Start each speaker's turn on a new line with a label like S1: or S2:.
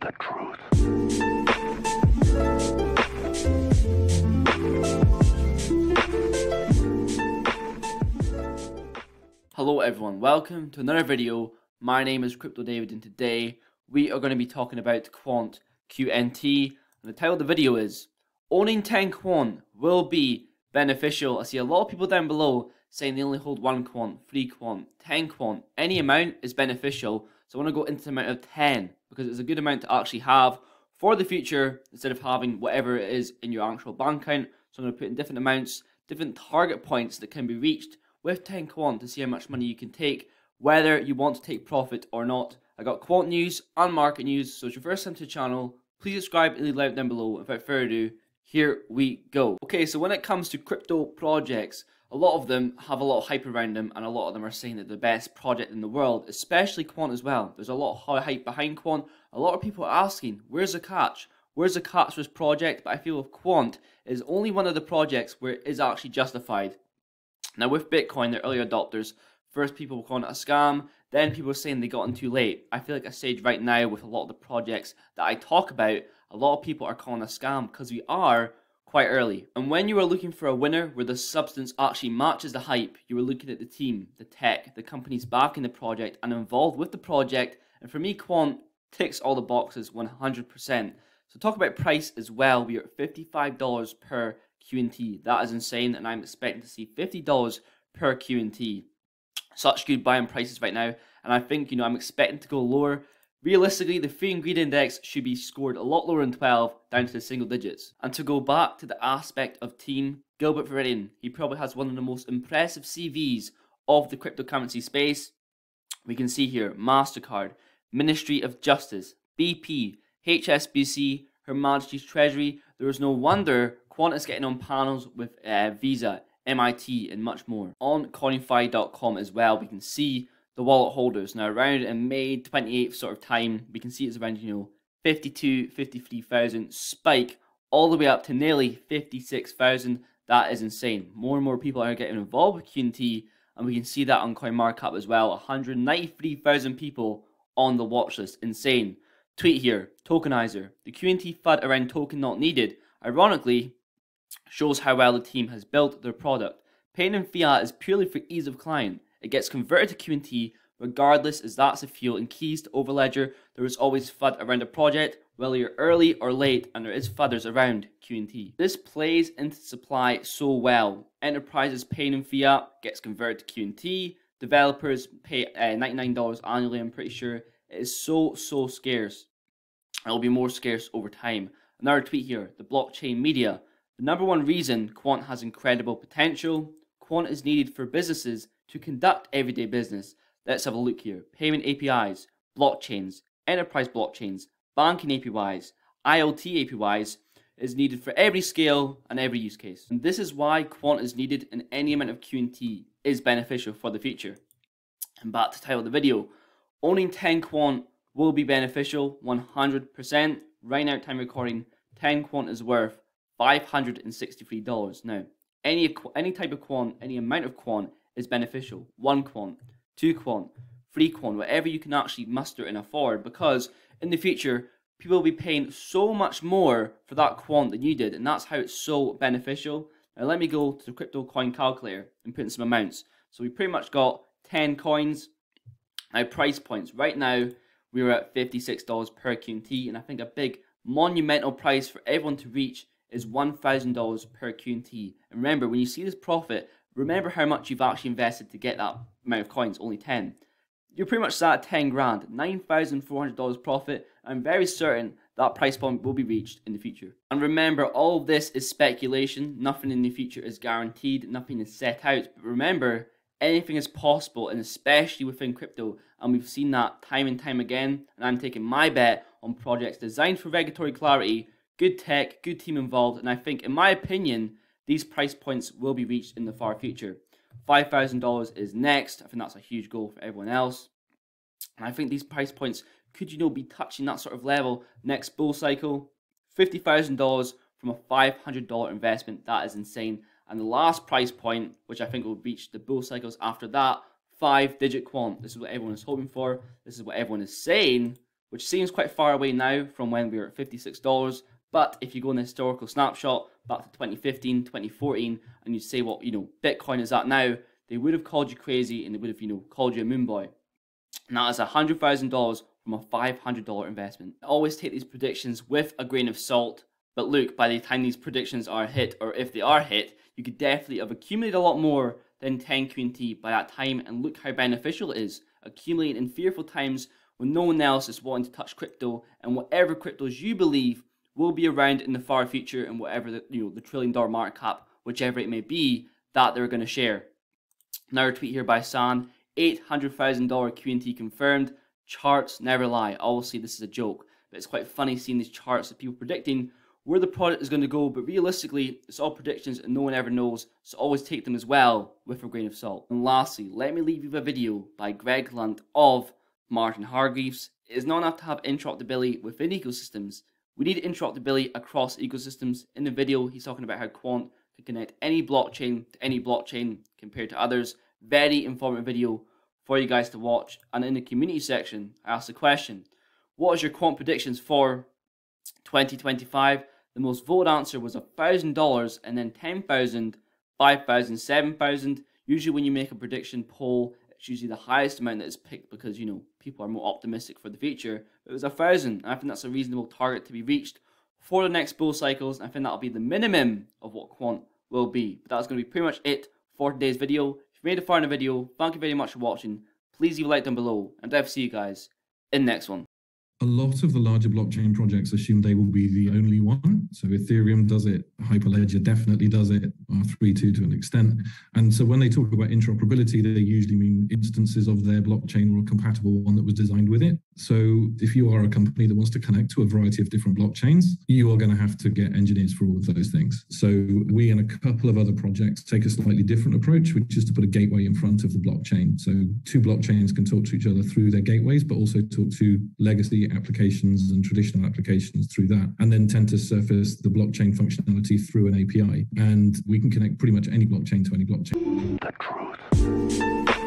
S1: the truth.
S2: Hello everyone, welcome to another video. My name is Crypto David and today we are going to be talking about Quant, QNT, and the title of the video is owning 10 Quant will be beneficial. I see a lot of people down below saying they only hold 1 Quant, 3 Quant, 10 Quant. Any amount is beneficial, so I want to go into the amount of 10 because it's a good amount to actually have for the future instead of having whatever it is in your actual bank account. So I'm going to put in different amounts, different target points that can be reached with 10 Quant to see how much money you can take, whether you want to take profit or not. I got Quant news and market news, so if you're first time to the channel, please subscribe and leave a like down below. Without further ado, here we go. Okay, so when it comes to crypto projects, a lot of them have a lot of hype around them, and a lot of them are saying that they're the best project in the world, especially Quant as well. There's a lot of hype behind Quant. A lot of people are asking, where's the catch? Where's the catch for this project? But I feel with Quant is only one of the projects where it is actually justified. Now with Bitcoin, the early adopters, first people were calling it a scam, then people were saying they got in too late. I feel like a stage right now with a lot of the projects that I talk about, a lot of people are calling it a scam because we are quite early. And when you are looking for a winner where the substance actually matches the hype, you are looking at the team, the tech, the companies backing the project and involved with the project. And for me, Quant ticks all the boxes 100%. So talk about price as well. We are at $55 per QNT. That is insane, and I'm expecting to see $50 per QNT. Such good buying prices right now, and I think, I'm expecting to go lower. Realistically, the free ingredient index should be scored a lot lower than 12, down to the single digits. And to go back to the aspect of team, Gilbert Veredian, he probably has one of the most impressive CVs of the cryptocurrency space. We can see here, MasterCard, Ministry of Justice, BP, HSBC, Her Majesty's Treasury. There is no wonder Quant is getting on panels with Visa, MIT, and much more. On Coinify.com as well, we can see the wallet holders. Now around in May 28th sort of time, we can see it's around 52, 53,000 spike all the way up to nearly 56,000. That is insane. More and more people are getting involved with QNT, and we can see that on CoinMarketCap as well. 193,000 people on the watch list. Insane. Tweet here, tokenizer. The QNT FUD around token not needed, ironically, shows how well the team has built their product. Paying in fiat is purely for ease of client. It gets converted to QNT regardless, as that's the fuel and keys to Overledger. There is always FUD around a project, whether you're early or late, and there is FUDders around QNT. This plays into supply so well. Enterprises paying in fiat gets converted to QNT. Developers pay $99 annually, I'm pretty sure. It is so scarce. It will be more scarce over time. Another tweet here, the blockchain media. The number one reason Quant has incredible potential. Quant is needed for businesses to conduct everyday business. Let's have a look here. Payment APIs, blockchains, enterprise blockchains, banking APIs, IoT APIs is needed for every scale and every use case. And this is why Quant is needed, and any amount of QNT is beneficial for the future. And back to the title of the video. Owning 10 Quant will be beneficial 100%. Right now, time recording, 10 Quant is worth $563. Now, any type of Quant, any amount of Quant is beneficial. 1 Quant, 2 Quant, 3 Quant, whatever you can actually muster and afford, because in the future, people will be paying so much more for that Quant than you did, and that's how it's so beneficial. Now, let me go to the crypto coin calculator and put in some amounts. So we pretty much got 10 coins. Now, price points. Right now, we are at $56 per QNT, and I think a big monumental price for everyone to reach is $1,000 per QNT. And remember, when you see this profit, remember how much you've actually invested to get that amount of coins, only 10. You're pretty much sat at 10 grand, $9,400 profit. I'm very certain that price point will be reached in the future. And remember, all of this is speculation. Nothing in the future is guaranteed. Nothing is set out. But remember, anything is possible, and especially within crypto. And we've seen that time and time again. And I'm taking my bet on projects designed for regulatory clarity, good tech, good team involved. And I think, in my opinion, these price points will be reached in the far future. $5,000 is next. I think that's a huge goal for everyone else. And I think these price points could, be touching that sort of level next bull cycle. $50,000 from a $500 investment. That is insane. And the last price point, which I think will reach the bull cycles after that, 5-digit Quant. This is what everyone is hoping for. This is what everyone is saying which seems quite far away now from when we were at $56. But if you go in a historical snapshot back to 2015, 2014, and you say what, Bitcoin is at now, they would have called you crazy and they would have, called you a moon boy. And that is $100,000 from a $500 investment. I always take these predictions with a grain of salt, but look, by the time these predictions are hit, or if they are hit, you could definitely have accumulated a lot more than 10 QNT by that time, and look how beneficial it is, accumulating in fearful times when no one else is wanting to touch crypto, and whatever cryptos you believe will be around in the far future, and whatever the $1 trillion market cap, whichever it may be, that they're going to share. Another tweet here by San, $800,000 QNT confirmed. Charts never lie. Obviously, this is a joke, but it's quite funny seeing these charts of people predicting where the product is going to go. But realistically, it's all predictions and no one ever knows, so always take them as well with a grain of salt. And lastly, let me leave you with a video by Greg Lunt of Martin Hargreaves. It is not enough to have interoperability within ecosystems. We need interoperability across ecosystems. In the video, he's talking about how Quant can connect any blockchain to any blockchain compared to others. Very informative video for you guys to watch. And in the community section, I asked the question, what is your Quant predictions for 2025? The most voted answer was $1,000, and then 10,000, 5,000, 7,000. Usually when you make a prediction poll, it's usually the highest amount that is picked because, people are more optimistic for the future. It was 1,000, and I think that's a reasonable target to be reached for the next bull cycles. And I think that'll be the minimum of what Quant will be. But that's going to be pretty much it for today's video. If you made it far in the video, thank you very much for watching. Please leave a like down below, and I'll see you guys in the next one.
S1: A lot of the larger blockchain projects assume they will be the only one. So Ethereum does it, Hyperledger definitely does it, R32 to an extent. And so when they talk about interoperability, they usually mean instances of their blockchain or a compatible one that was designed with it. So if you are a company that wants to connect to a variety of different blockchains, you are going to have to get engineers for all of those things. So we and a couple of other projects take a slightly different approach, which is to put a gateway in front of the blockchain. So two blockchains can talk to each other through their gateways, but also talk to legacy applications and traditional applications through that, and then tend to surface the blockchain functionality through an API. And we can connect pretty much any blockchain to any blockchain.
S3: The truth.